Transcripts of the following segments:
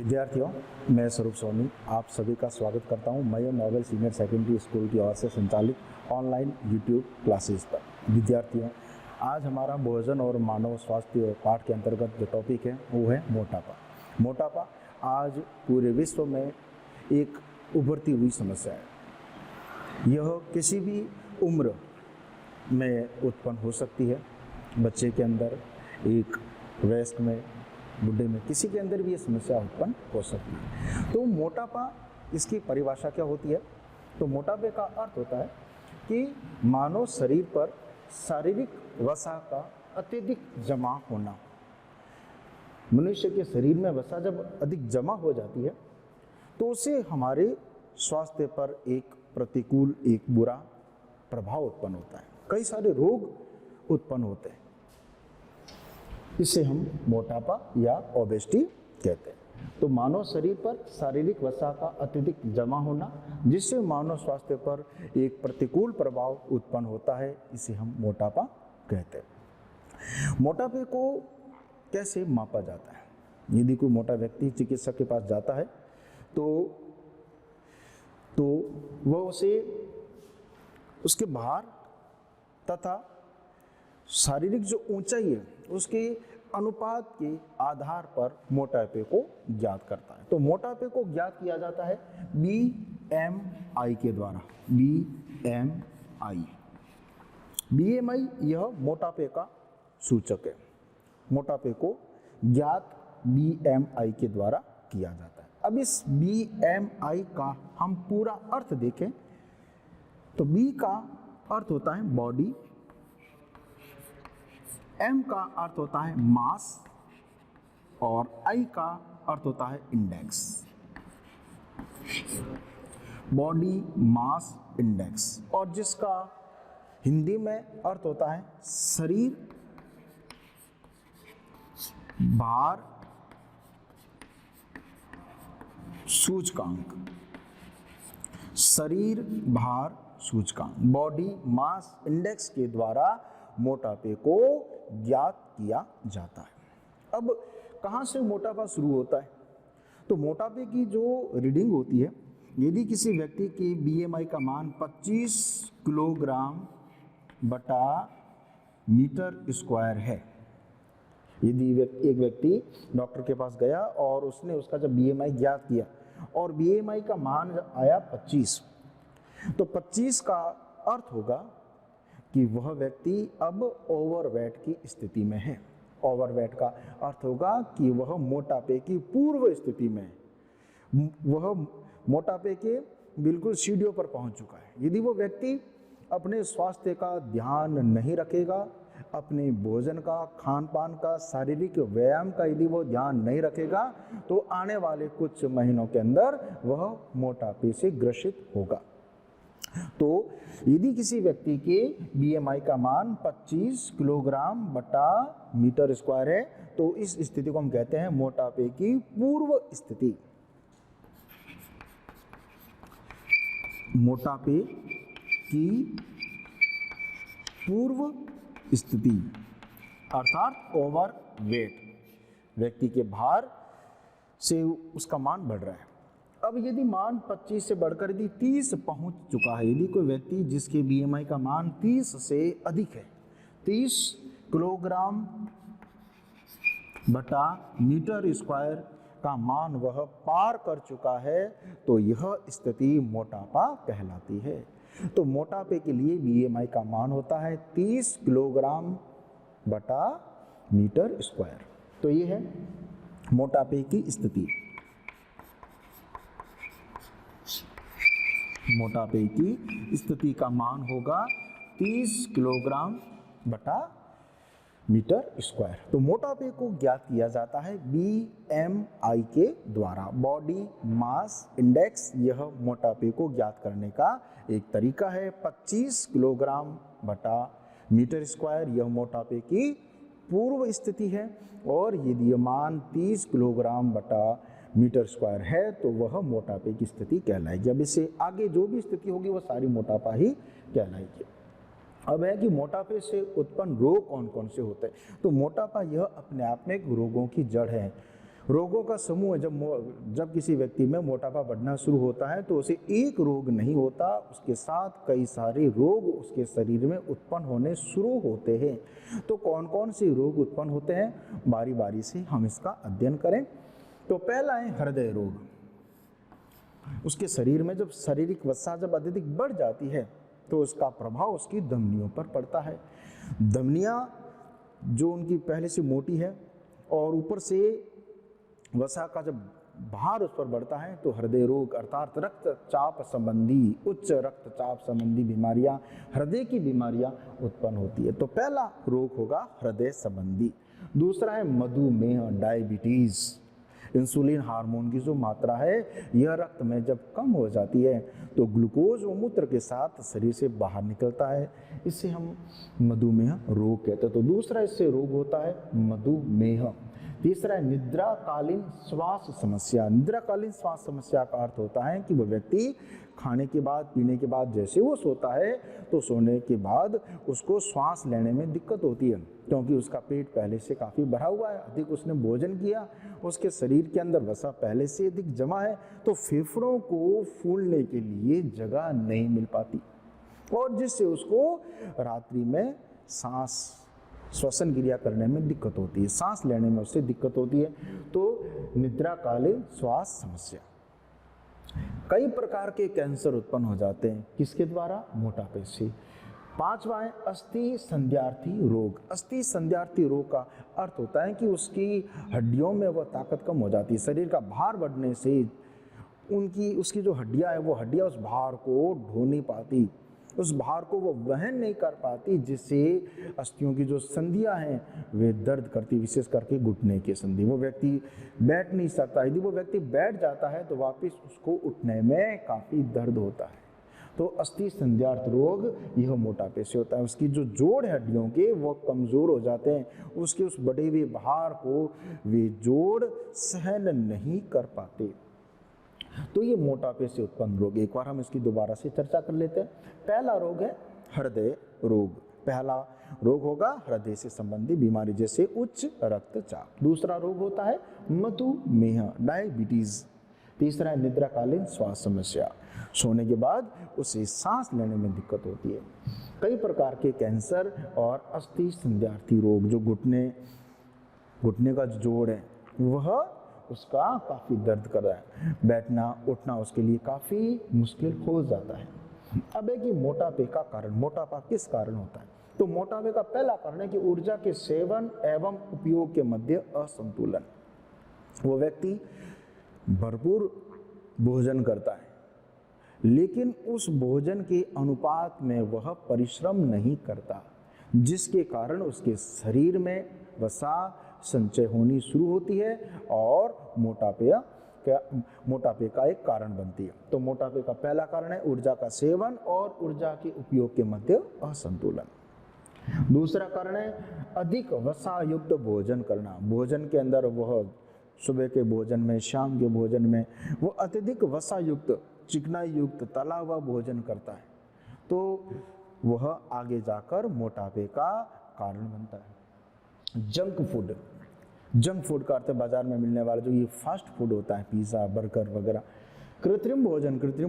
विद्यार्थियों, मैं स्वरूप सोनी आप सभी का स्वागत करता हूं मयूर नोबेल सीनियर सेकेंडरी स्कूल की ओर से संचालित ऑनलाइन यूट्यूब क्लासेस पर। विद्यार्थियों, आज हमारा भोजन और मानव स्वास्थ्य पाठ के अंतर्गत जो टॉपिक है वो है मोटापा। मोटापा आज पूरे विश्व में एक उभरती हुई समस्या है। यह किसी भी उम्र में उत्पन्न हो सकती है, बच्चे के अंदर, एक वयस्क में, बुढ़े में, किसी के अंदर भी ये समस्या उत्पन्न हो सकती है। तो मोटापा, इसकी परिभाषा क्या होती है? तो मोटापे का अर्थ होता है कि मानव शरीर पर शारीरिक वसा का अत्यधिक जमा होना। मनुष्य के शरीर में वसा जब अधिक जमा हो जाती है तो उससे हमारे स्वास्थ्य पर एक प्रतिकूल, एक बुरा प्रभाव उत्पन्न होता है। कई सारे रोग उत्पन्न होते हैं। इसे हम मोटापा या ओबेसिटी कहते हैं। तो मानव शरीर पर शारीरिक वसा का अत्यधिक जमा होना, जिससे मानव स्वास्थ्य पर एक प्रतिकूल प्रभाव उत्पन्न होता है, इसे हम मोटापा कहते हैं। मोटापे को कैसे मापा जाता है? यदि कोई मोटा व्यक्ति चिकित्सक के पास जाता है तो वह उसे उसके भार तथा शारीरिक जो ऊंचाई है उसके अनुपात के आधार पर मोटापे को ज्ञात करता है। तो मोटापे को ज्ञात किया जाता है BMI के द्वारा। BMI यह मोटापे का सूचक है। मोटापे को ज्ञात BMI के द्वारा किया जाता है। अब इस BMI का हम पूरा अर्थ देखें तो B का अर्थ होता है बॉडी, M का अर्थ होता है मास और I का अर्थ होता है इंडेक्स। बॉडी मास इंडेक्स, और जिसका हिंदी में अर्थ होता है शरीर भार सूचकांक। शरीर भार सूचकांक, बॉडी मास इंडेक्स के द्वारा मोटापे को ज्ञात किया जाता है। अब कहाँ से मोटापा शुरू होता है? तो मोटापे की जो रीडिंग होती है, यदि किसी व्यक्ति की BMI का मान 25 किलोग्राम बटा मीटर स्क्वायर है, यदि एक व्यक्ति डॉक्टर के पास गया और उसने उसका जब BMI ज्ञात किया और BMI का मान आया 25, तो 25 का अर्थ होगा कि वह व्यक्ति अब ओवरवेट की स्थिति में है। ओवरवेट का अर्थ होगा कि वह मोटापे की पूर्व स्थिति में है, वह मोटापे के बिल्कुल सीढ़ियों पर पहुंच चुका है। यदि वो व्यक्ति अपने स्वास्थ्य का ध्यान नहीं रखेगा, अपने भोजन का, खान पान का, शारीरिक व्यायाम का यदि वो ध्यान नहीं रखेगा, तो आने वाले कुछ महीनों के अंदर वह मोटापे से ग्रसित होगा। तो यदि किसी व्यक्ति के BMI का मान 25 किलोग्राम बटा मीटर स्क्वायर है, तो इस स्थिति को हम कहते हैं मोटापे की पूर्व स्थिति। मोटापे की पूर्व स्थिति अर्थात ओवरवेट, व्यक्ति के भार से उसका मान बढ़ रहा है। अब यदि मान 25 से बढ़कर यदि 30 पहुंच चुका है, यदि कोई व्यक्ति जिसके BMI का मान 30 से अधिक है, 30 किलोग्राम बटा मीटर स्क्वायर का मान वह पार कर चुका है, तो यह स्थिति मोटापा कहलाती है। तो मोटापे के लिए BMI का मान होता है 30 किलोग्राम बटा मीटर स्क्वायर। तो ये है मोटापे की स्थिति। मोटापे की स्थिति का मान होगा 30 किलोग्राम बटा मीटर स्क्वायर। तो मोटापे को ज्ञात किया जाता है BMI के द्वारा, बॉडी मास इंडेक्स। यह मोटापे को ज्ञात करने का एक तरीका है। 25 किलोग्राम बटा मीटर स्क्वायर यह मोटापे की पूर्व स्थिति है, और यदि यह मान 30 किलोग्राम बटा मीटर स्क्वायर है तो वह मोटापे की स्थिति कहलाएगी। अब इससे आगे जो भी स्थिति होगी वह सारी मोटापा ही कहलाएगी। अब है कि मोटापे से उत्पन्न रोग कौन कौन से होते हैं। तो मोटापा यह अपने आप में रोगों की जड़ है। रोगों का समूह है। जब किसी व्यक्ति में मोटापा बढ़ना शुरू होता है तो उसे एक रोग नहीं होता, उसके साथ कई सारे रोग उसके शरीर में उत्पन्न होने शुरू होते हैं। तो कौन कौन से रोग उत्पन्न होते हैं, बारी बारी से हम इसका अध्ययन करें। तो पहला है हृदय रोग। उसके शरीर में जब शारीरिक वसा जब अत्यधिक बढ़ जाती है तो उसका प्रभाव उसकी धमनियों पर पड़ता है। धमनियाँ जो उनकी पहले से मोटी है और ऊपर से वसा का जब भार उस पर बढ़ता है तो हृदय रोग अर्थात रक्तचाप संबंधी, उच्च रक्तचाप संबंधी बीमारियां, हृदय की बीमारियां उत्पन्न होती है। तो पहला रोग होगा हृदय संबंधी। दूसरा है मधुमेह, डायबिटीज। इंसुलिन हार्मोन की जो मात्रा है यह रक्त में जब कम हो जाती है तो ग्लूकोज व मूत्र के साथ शरीर से बाहर निकलता है, इसे हम मधुमेह रोग कहते हैं। तो दूसरा इससे रोग होता है मधुमेह। तीसरा है निद्राकालीन श्वास समस्या। निद्राकालीन श्वास समस्या का अर्थ होता है कि वह व्यक्ति खाने के बाद, पीने के बाद जैसे वो सोता है तो सोने के बाद उसको श्वास लेने में दिक्कत होती है, क्योंकि उसका पेट पहले से काफ़ी भरा हुआ है, अधिक उसने भोजन किया, उसके शरीर के अंदर वसा पहले से अधिक जमा है, तो फेफड़ों को फूलने के लिए जगह नहीं मिल पाती और जिससे उसको रात्रि में सांस श्वसन क्रिया करने में दिक्कत होती है, सांस लेने में उससे दिक्कत होती है। तो निद्राकालीन श्वास समस्या। कई प्रकार के कैंसर उत्पन्न हो जाते हैं, किसके द्वारा? मोटापे से। पांचवा है अस्थि संध्यार्थी रोग। अस्थि संध्यार्थी रोग का अर्थ होता है कि उसकी हड्डियों में वह ताकत कम हो जाती है, शरीर का भार बढ़ने से उसकी जो हड्डियां है वो हड्डियां उस भार को ढो नहीं पाती, उस भार को वो वहन नहीं कर पाती, जिससे अस्थियों की जो संधियां हैं वे दर्द करती, विशेष करके घुटने की संधि। वो व्यक्ति बैठ नहीं सकता, यदि वो व्यक्ति बैठ जाता है तो वापस उसको उठने में काफ़ी दर्द होता है। तो अस्थि संध्यार्थ रोग यह मोटापे से होता है। उसकी जो जोड़ है हड्डियों के वो कमज़ोर हो जाते हैं, उसके उस बढ़े हुए भार को वे जोड़ सहन नहीं कर पाते। तो ये मोटापे से उत्पन्न रोग। एक बार हम इसकी दोबारा से चर्चा कर लेते हैं। पहला रोग है हृदय रोग। पहला रोग होगा हृदय से संबंधी बीमारी जैसे उच्च रक्तचाप। दूसरा रोग होता है मधुमेह, डायबिटीज। तीसरा है निद्राकालीन श्वास समस्या, सोने के बाद उसे सांस लेने में दिक्कत होती है। कई प्रकार के कैंसर और अस्थि संध्यार्थी रोग, जो घुटने का जोड़ है वह उसका काफ़ी दर्द कर रहा है, बैठना उठना उसके लिए काफ़ी मुश्किल हो जाता है। अब है कि मोटापे का कारण, मोटापा किस कारण होता है? तो मोटापे का पहला कारण है कि ऊर्जा के सेवन एवं उपयोग के मध्य असंतुलन। वो व्यक्ति भरपूर भोजन करता है लेकिन उस भोजन के अनुपात में वह परिश्रम नहीं करता, जिसके कारण उसके शरीर में वसा संचय होनी शुरू होती है और मोटापे का एक कारण बनती है। तो मोटापे का पहला कारण है ऊर्जा का सेवन और ऊर्जा के उपयोग के मध्य असंतुलन। दूसरा कारण है अधिक वसा युक्त भोजन करना। भोजन के अंदर वह सुबह के भोजन में, शाम के भोजन में वो अत्यधिक वसा युक्त, चिकनाई युक्त तला हुआ भोजन करता है, तो वह आगे जाकर मोटापे का कारण बनता है। जंक फूड का अर्थ है बाजार में मिलने वाला जो ये फास्ट फूड होता है, पिज़्ज़ा, बर्गर वगैरह। कृत्रिम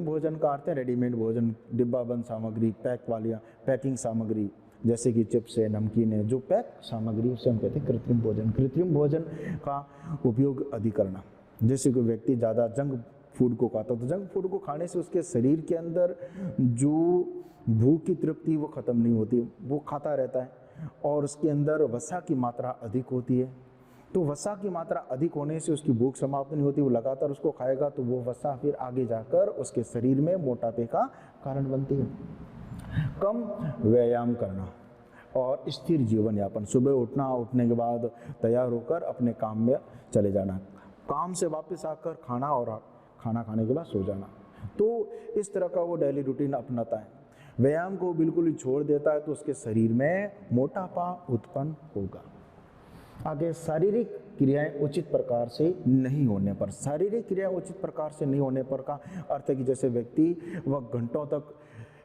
भोजन का अर्थ है रेडीमेड भोजन, डिब्बाबंद सामग्री, पैकिंग सामग्री जैसे कि चिप्स है, नमकीन है, जो पैक सामग्री उसे हम कहते हैं कृत्रिम भोजन। कृत्रिम भोजन का उपयोग अधिक करना, जैसे कोई व्यक्ति ज़्यादा जंक फूड को खाता है तो जंक फूड को खाने से उसके शरीर के अंदर जो भूख की तृप्ति वो खत्म नहीं होती, वो खाता रहता है और उसके अंदर वसा की मात्रा अधिक होती है। तो वसा की मात्रा अधिक होने से उसकी भूख समाप्त नहीं होती, वो लगातार उसको खाएगा तो वो वसा फिर आगे जाकर उसके शरीर में मोटापे का कारण बनती है। कम व्यायाम करना और स्थिर जीवन यापन, सुबह उठने के बाद तैयार होकर अपने काम में चले जाना, काम से वापस आकर खाना और खाना खाने के बाद सो जाना, तो इस तरह का वो डेली रूटीन अपनाता है। व्यायाम को बिल्कुल ही छोड़ देता है तो उसके शरीर में मोटापा उत्पन्न होगा। आगे शारीरिक क्रियाएं उचित प्रकार से नहीं होने पर, शारीरिक क्रियाएं उचित प्रकार से नहीं होने पर का अर्थ है कि जैसे व्यक्ति वह घंटों तक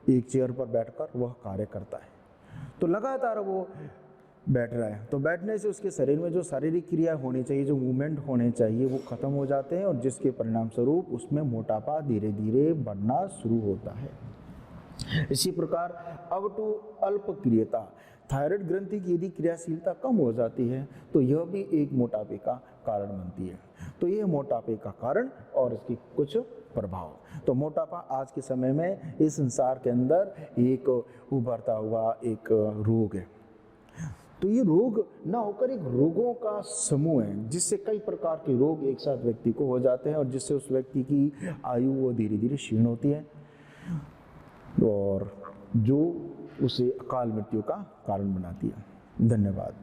एक चेयर पर बैठकर वह कार्य करता है तो लगातार वो बैठ रहा है तो बैठने से उसके शरीर में जो शारीरिक क्रिया होनी चाहिए, जो मूवमेंट होने चाहिए, वो खत्म हो जाते हैं और जिसके परिणाम स्वरूप उसमें मोटापा धीरे धीरे बढ़ना शुरू होता है। इसी प्रकार अब टू अल्पक्रियता, थायराइड ग्रंथि की यदि क्रियाशीलता कम हो जाती है तो यह भी एक मोटापे का कारण बनती है। तो यह मोटापे का कारण और इसके कुछ प्रभाव। तो मोटापा आज के समय में इस संसार के अंदर एक उभरता हुआ एक रोग है। तो ये रोग ना होकर एक रोगों का समूह है, जिससे कई प्रकार के रोग एक साथ व्यक्ति को हो जाते हैं और जिससे उस व्यक्ति की आयु वो धीरे धीरे क्षीण होती है और जो उसे अकाल मृत्यु का कारण बनाती है। धन्यवाद।